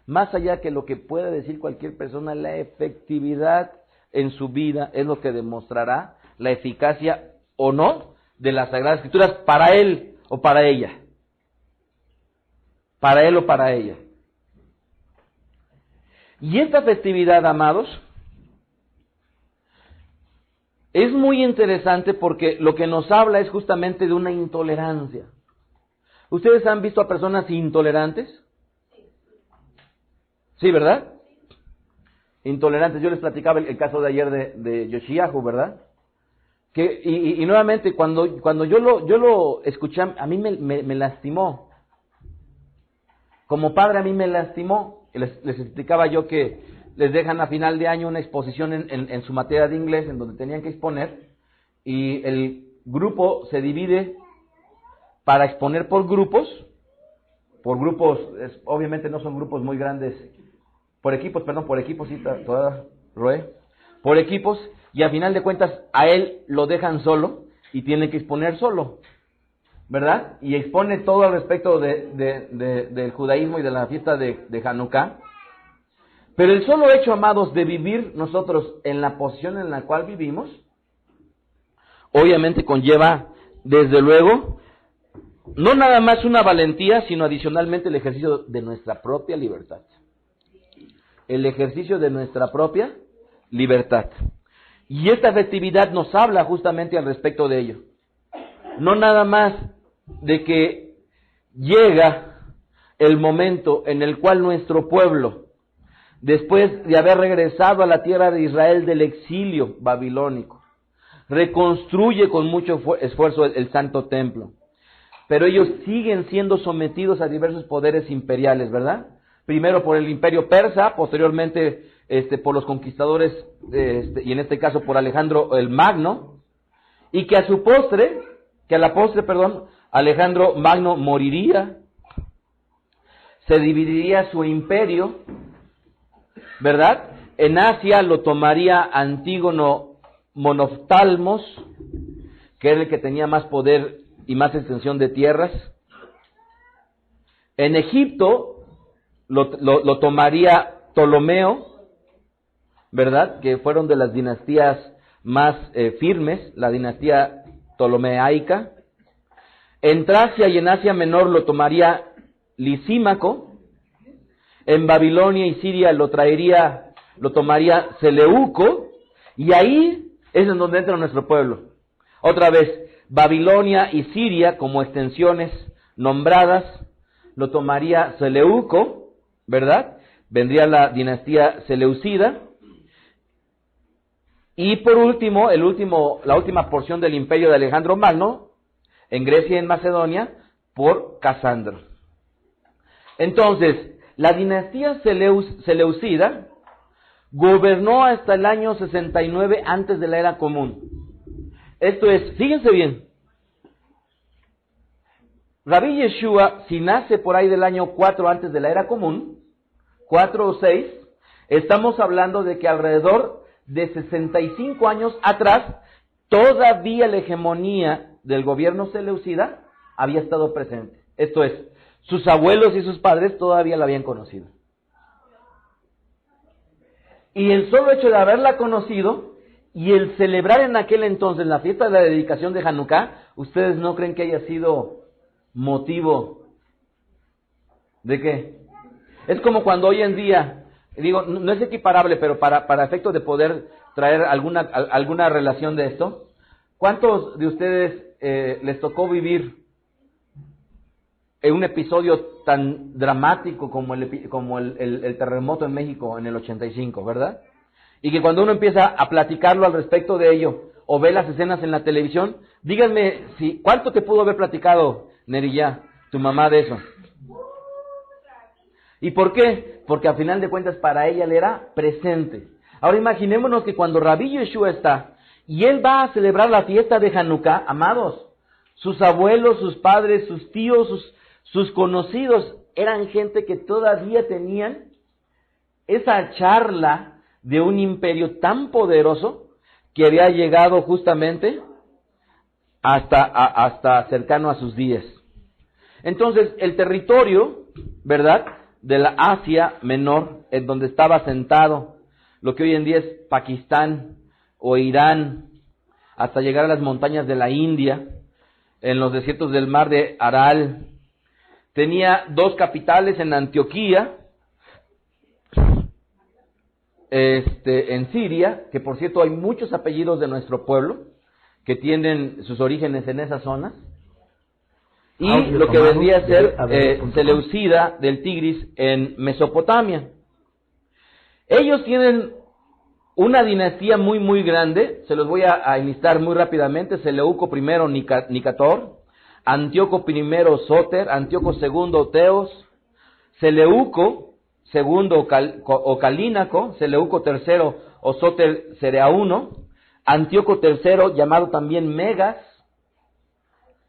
más allá que lo que pueda decir cualquier persona, la efectividad en su vida es lo que demostrará la eficacia o no de las Sagradas Escrituras para él o para ella. Para él o para ella. Y esta festividad, amados, es muy interesante porque lo que nos habla es justamente de una intolerancia. ¿Ustedes han visto a personas intolerantes? Sí, ¿verdad? Intolerantes. Yo les platicaba el caso de ayer de Yoshiyahu, ¿verdad? Y nuevamente, cuando yo lo escuché, a mí me lastimó. Como padre a mí me lastimó. Les explicaba yo que les dejan a final de año una exposición en su materia de inglés, en donde tenían que exponer, y el grupo se divide para exponer por grupos, obviamente no son grupos muy grandes, por equipos, sí, toda Roe, por equipos, y a final de cuentas a él lo dejan solo y tiene que exponer solo, ¿verdad? Y expone todo al respecto del judaísmo y de la fiesta de Hanukkah. Pero el solo hecho, amados, de vivir nosotros en la posición en la cual vivimos, obviamente conlleva, desde luego, no nada más una valentía, sino adicionalmente el ejercicio de nuestra propia libertad. El ejercicio de nuestra propia libertad. Y esta festividad nos habla justamente al respecto de ello. No nada más de que llega el momento en el cual nuestro pueblo, después de haber regresado a la tierra de Israel del exilio babilónico, reconstruye con mucho esfuerzo el santo templo. Pero ellos siguen siendo sometidos a diversos poderes imperiales, ¿verdad? Primero por el imperio persa, posteriormente por los conquistadores, y en este caso por Alejandro el Magno, y que a la postre, Alejandro Magno moriría, se dividiría su imperio, ¿verdad? En Asia lo tomaría Antígono Monoftalmos, que era el que tenía más poder y más extensión de tierras. En Egipto lo tomaría Ptolomeo, ¿verdad? Que fueron de las dinastías más firmes, la dinastía ptolomeica. En Tracia y en Asia Menor lo tomaría Lisímaco. En Babilonia y Siria lo tomaría Seleuco, y ahí es en donde entra nuestro pueblo. Otra vez, Babilonia y Siria como extensiones nombradas, lo tomaría Seleuco, ¿verdad? Vendría la dinastía seleucida. Y por último, la última porción del imperio de Alejandro Magno, en Grecia y en Macedonia, por Casandro. Entonces, la dinastía seleucida gobernó hasta el año 69 antes de la era común. Esto es, fíjense bien, Rabí Yeshua, si nace por ahí del año 4 antes de la era común, 4 o 6, estamos hablando de que alrededor de 65 años atrás, todavía la hegemonía del gobierno seleucida había estado presente. Esto es, sus abuelos y sus padres todavía la habían conocido. Y el solo hecho de haberla conocido y el celebrar en aquel entonces la fiesta de la dedicación de Hanukkah, ¿ustedes no creen que haya sido motivo de qué? Es como cuando hoy en día, digo, no es equiparable, pero para efectos de poder traer alguna relación de esto. ¿Cuántos de ustedes les tocó vivir en un episodio tan dramático como el terremoto en México en el 85, verdad? Y que cuando uno empieza a platicarlo al respecto de ello, o ve las escenas en la televisión, díganme, ¿cuánto te pudo haber platicado, Nerilla, tu mamá, de eso? ¿Y por qué? Porque al final de cuentas para ella le era presente. Ahora imaginémonos que cuando Rabí Yeshua está, y él va a celebrar la fiesta de Hanukkah, amados, sus abuelos, sus padres, sus tíos, sus conocidos, eran gente que todavía tenían esa charla de un imperio tan poderoso que había llegado justamente hasta cercano a sus días. Entonces, el territorio, ¿verdad?, de la Asia Menor, en donde estaba sentado lo que hoy en día es Pakistán o Irán, hasta llegar a las montañas de la India, en los desiertos del mar de Aral. Tenía 2 capitales en Antioquía, en Siria, que por cierto hay muchos apellidos de nuestro pueblo que tienen sus orígenes en esas zonas, y lo que vendría a ser Seleucida del Tigris en Mesopotamia. Ellos tienen una dinastía muy muy grande, se los voy a enlistar muy rápidamente: Seleuco I Nicator, Antíoco I Soter, Antíoco II Teos, Seleuco II o Calínaco, Seleuco III o Soter Cereauno, Antíoco III llamado también Megas,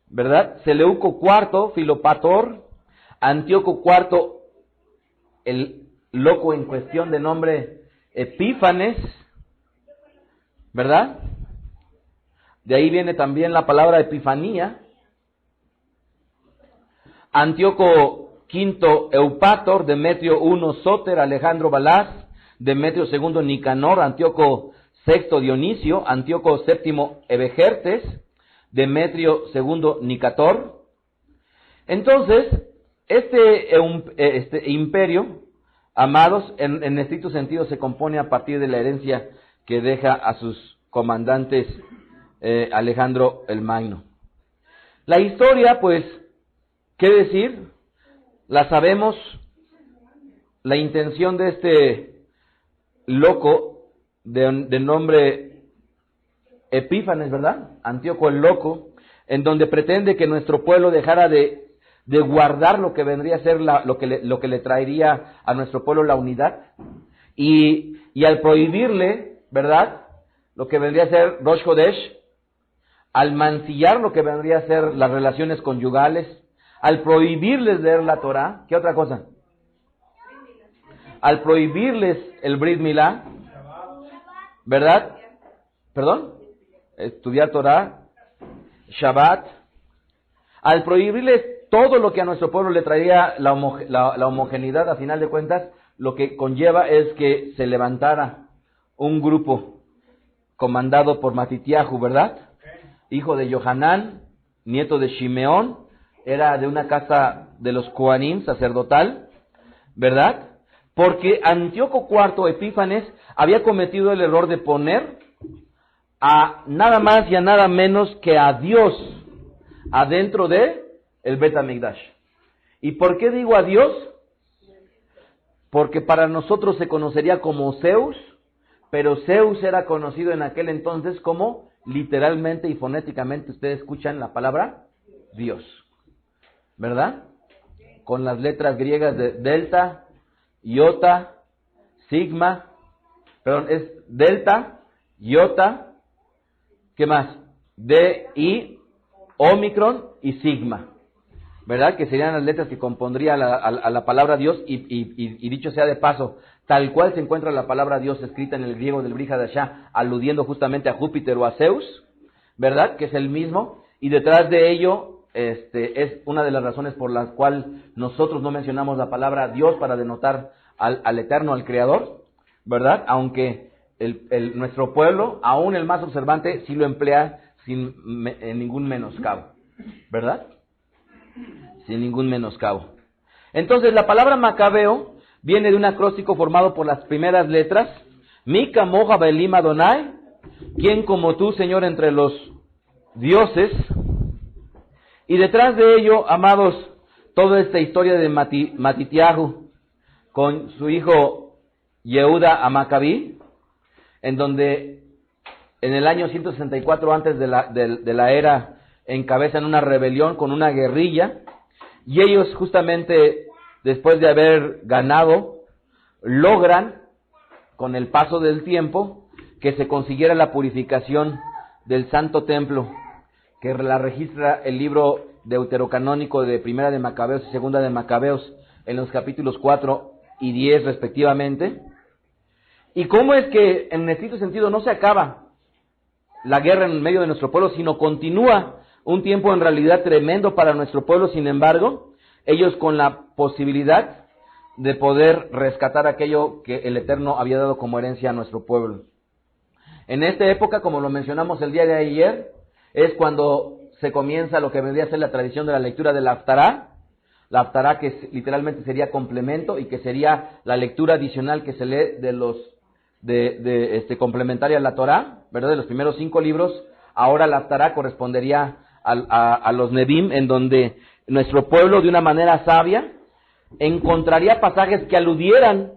¿verdad? Seleuco IV Filopator, Antíoco IV, el loco en cuestión de nombre Epífanes, ¿verdad? De ahí viene también la palabra epifanía. Antíoco V Eupator, Demetrio I Soter, Alejandro Balás, Demetrio II Nicanor, Antíoco VI Dionisio, Antíoco VII Ebegertes, Demetrio II Nicator. Entonces, este imperio, amados, en estricto sentido se compone a partir de la herencia que deja a sus comandantes Alejandro el Magno. La historia, pues, ¿qué decir? La sabemos. La intención de este loco de nombre Epífanes, ¿verdad? Antíoco el Loco, en donde pretende que nuestro pueblo dejara de guardar lo que vendría a ser lo que le traería a nuestro pueblo la unidad, y al prohibirle, ¿verdad?, lo que vendría a ser Rosh Hodesh, al mancillar lo que vendría a ser las relaciones conyugales, al prohibirles leer la Torah, ¿qué otra cosa? Al prohibirles el Brit Milá, ¿verdad? ¿Perdón? Estudiar Torah, Shabbat, al prohibirles todo lo que a nuestro pueblo le traería la homogeneidad. A final de cuentas, lo que conlleva es que se levantara un grupo comandado por Matitiahu, ¿verdad?, hijo de Yohanán, nieto de Shimeón, era de una casa de los Kohanim, sacerdotal, ¿verdad? Porque Antíoco IV Epífanes había cometido el error de poner a nada más y a nada menos que a Dios adentro de el Bet HaMikdash. ¿Y por qué digo a Dios? Porque para nosotros se conocería como Zeus, pero Zeus era conocido en aquel entonces como, literalmente y fonéticamente, ustedes escuchan la palabra Dios, ¿verdad? Con las letras griegas de delta, iota, sigma, perdón, es delta, iota, ¿qué más? D, I, omicron y sigma, ¿verdad? Que serían las letras que compondría a la palabra Dios, y dicho sea de paso, tal cual se encuentra la palabra Dios escrita en el griego del Brit Hadashah, aludiendo justamente a Júpiter o a Zeus, ¿verdad? Que es el mismo, y detrás de ello es una de las razones por las cuales nosotros no mencionamos la palabra Dios para denotar al Eterno, al Creador, ¿verdad? Aunque nuestro pueblo, aún el más observante, sí lo emplea sin ningún menoscabo, ¿verdad? Sin ningún menoscabo. Entonces, la palabra macabeo viene de un acróstico formado por las primeras letras Mi kamoja belim Adonai, ¿quién como tú, Señor, entre los dioses? Y detrás de ello, amados, toda esta historia de Matitiahu con su hijo Yehuda Amacabí, en donde en el año 164 antes de la era encabezan una rebelión con una guerrilla, y ellos justamente después de haber ganado, logran con el paso del tiempo que se consiguiera la purificación del Santo Templo, que la registra el libro deuterocanónico de Primera de Macabeos y Segunda de Macabeos en los capítulos 4 y 10 respectivamente. Y cómo es que en estricto sentido no se acaba la guerra en medio de nuestro pueblo, sino continúa un tiempo en realidad tremendo para nuestro pueblo. Sin embargo, ellos con la posibilidad de poder rescatar aquello que el Eterno había dado como herencia a nuestro pueblo. En esta época, como lo mencionamos el día de ayer, es cuando se comienza lo que vendría a ser la tradición de la lectura de la Haftará que literalmente sería complemento y que sería la lectura adicional que se lee complementaria a la Torá, ¿verdad? De los primeros 5 libros. Ahora la Haftará correspondería a los Nedim, en donde nuestro pueblo de una manera sabia encontraría pasajes que aludieran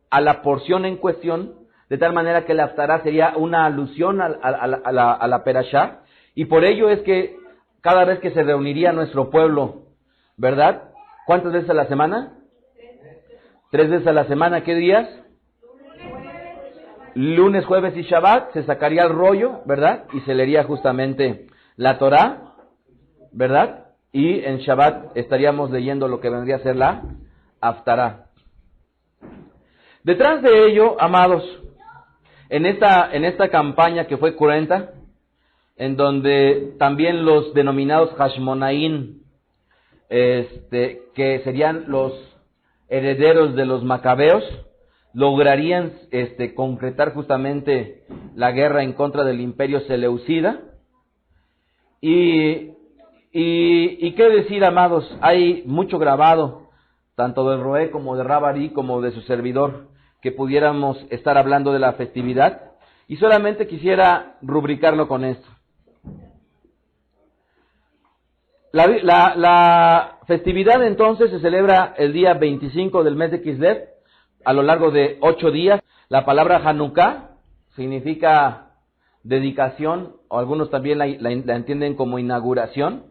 a la porción en cuestión, de tal manera que la Haftará sería una alusión a la Perashá, y por ello es que cada vez que se reuniría nuestro pueblo, ¿verdad? ¿Cuántas veces a la semana? 3 veces a la semana. ¿Qué días? Lunes, jueves y Shabbat. Se sacaría el rollo, ¿verdad? Y se leería justamente la Torá, ¿verdad? Y en Shabbat estaríamos leyendo lo que vendría a ser la Haftará. Detrás de ello, amados, en esta campaña que fue cruenta, en donde también los denominados Hashmonaín, que serían los herederos de los Macabeos, lograrían concretar justamente la guerra en contra del imperio seleucida. Y qué decir, amados, hay mucho grabado, tanto de Roé como de Rabari como de su servidor, que pudiéramos estar hablando de la festividad, y solamente quisiera rubricarlo con esto. La festividad entonces se celebra el día 25 del mes de Kislev, a lo largo de 8 días. La palabra Hanukkah significa dedicación, o algunos también la entienden como inauguración,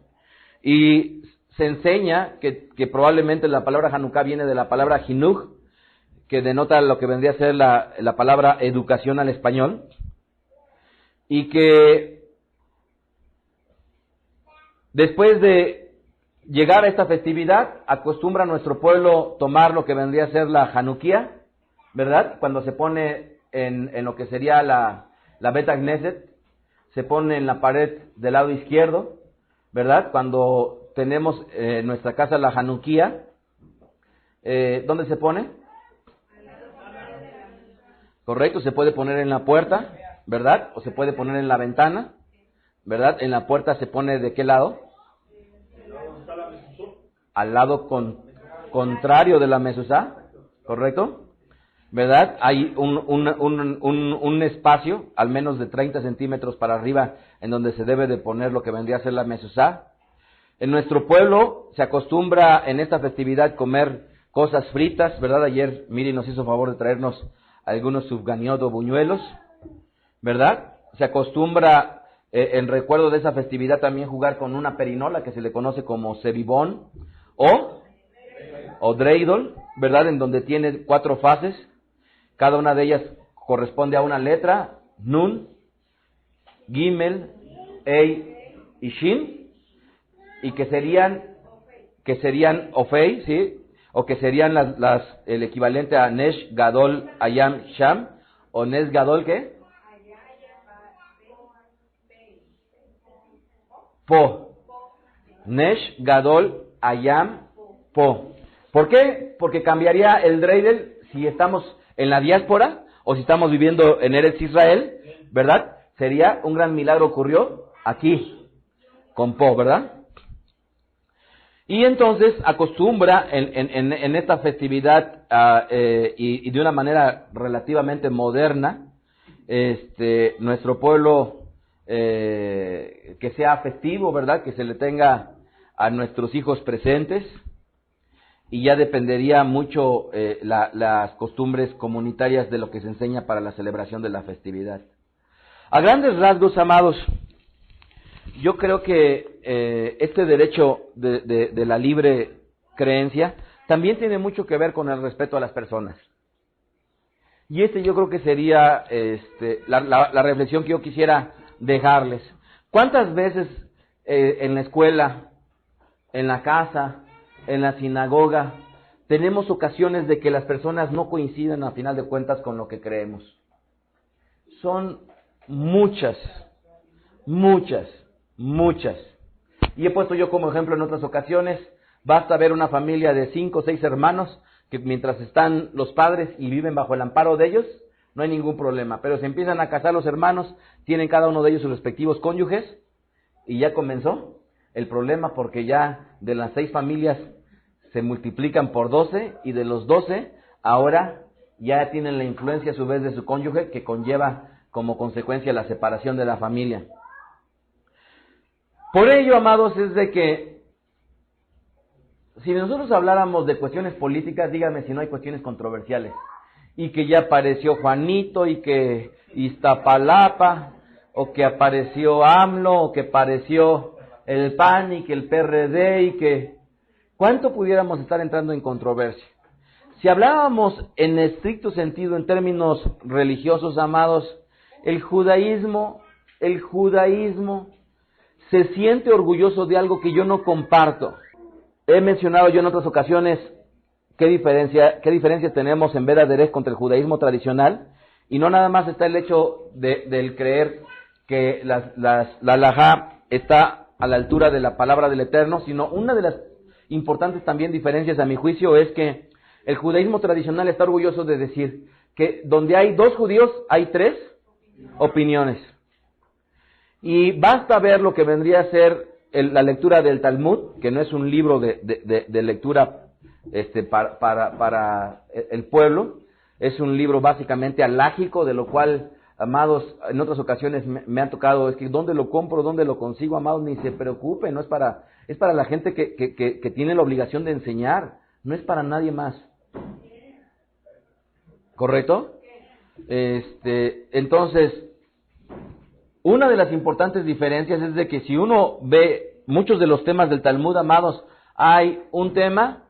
y se enseña que probablemente la palabra Hanukkah viene de la palabra Hinuch, que denota lo que vendría a ser la palabra educación al español, y que después de llegar a esta festividad, acostumbra nuestro pueblo tomar lo que vendría a ser la Hanukkah, ¿verdad? Cuando se pone en lo que sería la Bet Knesset, se pone en la pared del lado izquierdo, ¿verdad? Cuando tenemos en nuestra casa la Hanukkah, ¿dónde se pone? Correcto, se puede poner en la puerta, ¿verdad? O se puede poner en la ventana, ¿verdad? En la puerta se pone ¿de qué lado? Al lado contrario de la mezuzá, ¿correcto? ¿Verdad? Hay un espacio, al menos de 30 centímetros para arriba, en donde se debe de poner lo que vendría a ser la mezuzá. En nuestro pueblo se acostumbra en esta festividad comer cosas fritas, ¿verdad? Ayer Miri nos hizo favor de traernos algunos subganiot o buñuelos, ¿verdad? Se acostumbra en recuerdo de esa festividad también jugar con una perinola que se le conoce como cebibón o dreidol, ¿verdad? En donde tiene 4 fases, cada una de ellas corresponde a una letra, nun, gimel, ei y shin, y que serían ofei, ¿sí? O que serían el equivalente a nesh, gadol, ayam, sham, o nesh, gadol, ¿qué? Po. Nesh, gadol, ayam, po. ¿Por qué? Porque cambiaría el dreidel si estamos en la diáspora o si estamos viviendo en Eretz Israel, ¿verdad? Sería un gran milagro ocurrió aquí, con po, ¿verdad? Y entonces acostumbra en esta festividad y de una manera relativamente moderna, nuestro pueblo que sea festivo, ¿verdad? Que se le tenga a nuestros hijos presentes, y ya dependería mucho las costumbres comunitarias de lo que se enseña para la celebración de la festividad. A grandes rasgos, amados, yo creo que este derecho de la libre creencia también tiene mucho que ver con el respeto a las personas. Y yo creo que sería la reflexión que yo quisiera dejarles. ¿Cuántas veces en la escuela, en la casa, en la sinagoga, tenemos ocasiones de que las personas no coinciden a final de cuentas con lo que creemos? Son muchas. Y he puesto yo como ejemplo en otras ocasiones, basta ver una familia de 5 o 6 hermanos que mientras están los padres y viven bajo el amparo de ellos, no hay ningún problema. Pero se empiezan a casar los hermanos, tienen cada uno de ellos sus respectivos cónyuges, y ya comenzó el problema, porque ya de las 6 familias se multiplican por 12, y de los 12 ahora ya tienen la influencia a su vez de su cónyuge, que conlleva como consecuencia la separación de la familia. Por ello, amados, es de que si nosotros habláramos de cuestiones políticas, díganme si no hay cuestiones controversiales, y que ya apareció Juanito, y que Iztapalapa, o que apareció AMLO, o que apareció el PAN, y que el PRD, y que... ¿Cuánto pudiéramos estar entrando en controversia? Si hablábamos en estricto sentido, en términos religiosos, amados, el judaísmo se siente orgulloso de algo que yo no comparto. He mencionado yo en otras ocasiones qué diferencia tenemos en Veda Derech contra el judaísmo tradicional, y no nada más está el hecho del creer que la halajá está a la altura de la palabra del Eterno, sino una de las importantes también diferencias, a mi juicio, es que el judaísmo tradicional está orgulloso de decir que donde hay 2 judíos hay 3 opiniones. Y basta ver lo que vendría a ser la lectura del Talmud, que no es un libro de lectura para el pueblo, es un libro básicamente alágico, de lo cual, amados, en otras ocasiones me han tocado, es que ¿dónde lo compro, dónde lo consigo? Amados, ni se preocupen, no es para la gente que tiene la obligación de enseñar, no es para nadie más. ¿Correcto? Entonces, una de las importantes diferencias es de que si uno ve muchos de los temas del Talmud, amados, hay un tema,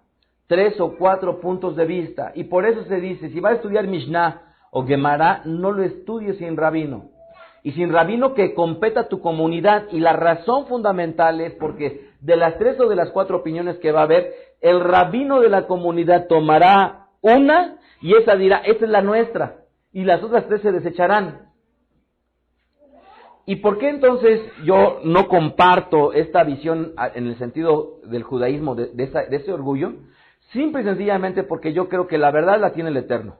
3 o 4 puntos de vista, y por eso se dice, si va a estudiar Mishnah o Gemara, no lo estudies sin rabino, y sin rabino que competa a tu comunidad, y la razón fundamental es porque de las 3 o de las 4 opiniones que va a haber, el rabino de la comunidad tomará una, y esa dirá, esta es la nuestra, y las otras 3 se desecharán. ¿Y por qué entonces yo no comparto esta visión en el sentido del judaísmo, de ese orgullo? Simple y sencillamente porque yo creo que la verdad la tiene el Eterno.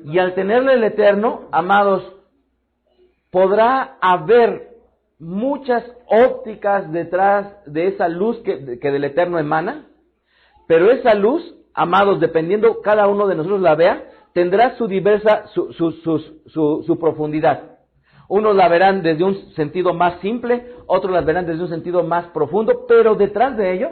Y al tenerle el Eterno, amados, podrá haber muchas ópticas detrás de esa luz que del Eterno emana, pero esa luz, amados, dependiendo cada uno de nosotros la vea, tendrá su profundidad. Unos la verán desde un sentido más simple, otros la verán desde un sentido más profundo, pero detrás de ello,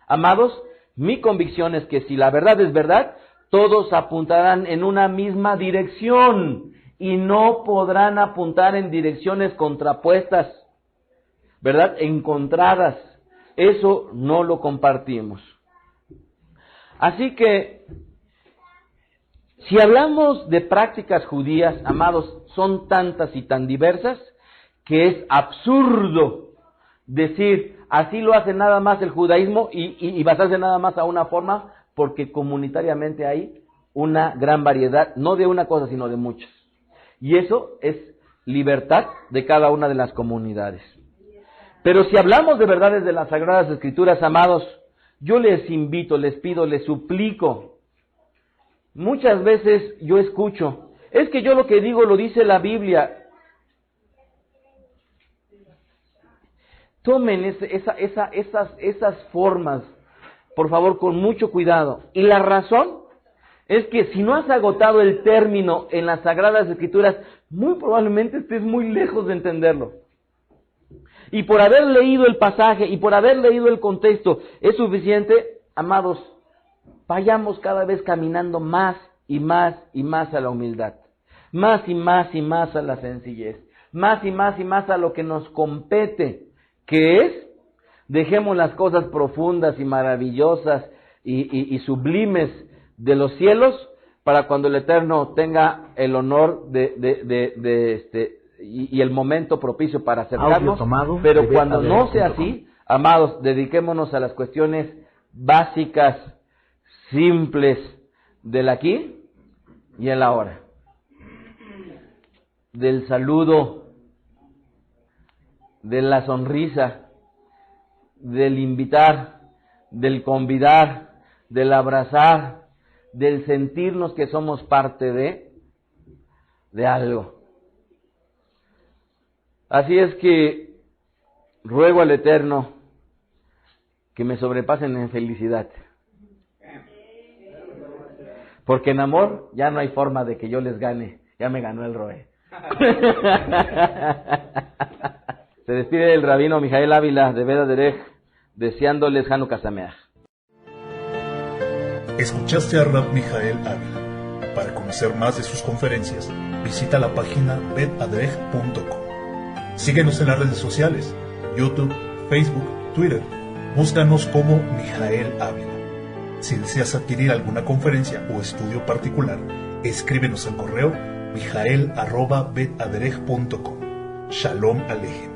amados, mi convicción es que si la verdad es verdad, todos apuntarán en una misma dirección y no podrán apuntar en direcciones contrapuestas, ¿verdad? Encontradas. Eso no lo compartimos. Así que, si hablamos de prácticas judías, amados, son tantas y tan diversas que es absurdo decir así lo hace nada más el judaísmo y basarse nada más a una forma, porque comunitariamente hay una gran variedad, no de una cosa sino de muchas. Y eso es libertad de cada una de las comunidades. Pero si hablamos de verdades de las Sagradas Escrituras, amados, yo les invito, les pido, les suplico. Muchas veces yo escucho, es que yo lo que digo lo dice la Biblia. Tomen esas formas, por favor, con mucho cuidado. Y la razón es que si no has agotado el término en las Sagradas Escrituras, muy probablemente estés muy lejos de entenderlo. Y por haber leído el pasaje y por haber leído el contexto es suficiente, amados, vayamos cada vez caminando más y más y más a la humildad, más y más y más a la sencillez, más y más y más a lo que nos compete, que es, dejemos las cosas profundas y maravillosas y sublimes de los cielos para cuando el Eterno tenga el honor y el momento propicio para acercarnos. Pero cuando no sea así, amados, dediquémonos a las cuestiones básicas, simples del aquí y el ahora, del saludo, de la sonrisa, del invitar, del convidar, del abrazar, del sentirnos que somos parte de algo. Así es que ruego al Eterno que me sobrepasen en felicidad, porque en amor ya no hay forma de que yo les gane, ya me ganó el Roe. Se despide el rabino Mijael Ávila de Bet Haderech, deseándoles Hanukkah Sameach. Escuchaste a Rab Mijael Ávila. Para conocer más de sus conferencias, visita la página bethaderech.com. Síguenos en las redes sociales, YouTube, Facebook, Twitter. Búscanos como Mijael Ávila. Si deseas adquirir alguna conferencia o estudio particular, escríbenos al correo mijael@bethaderech.com. Shalom Alejem.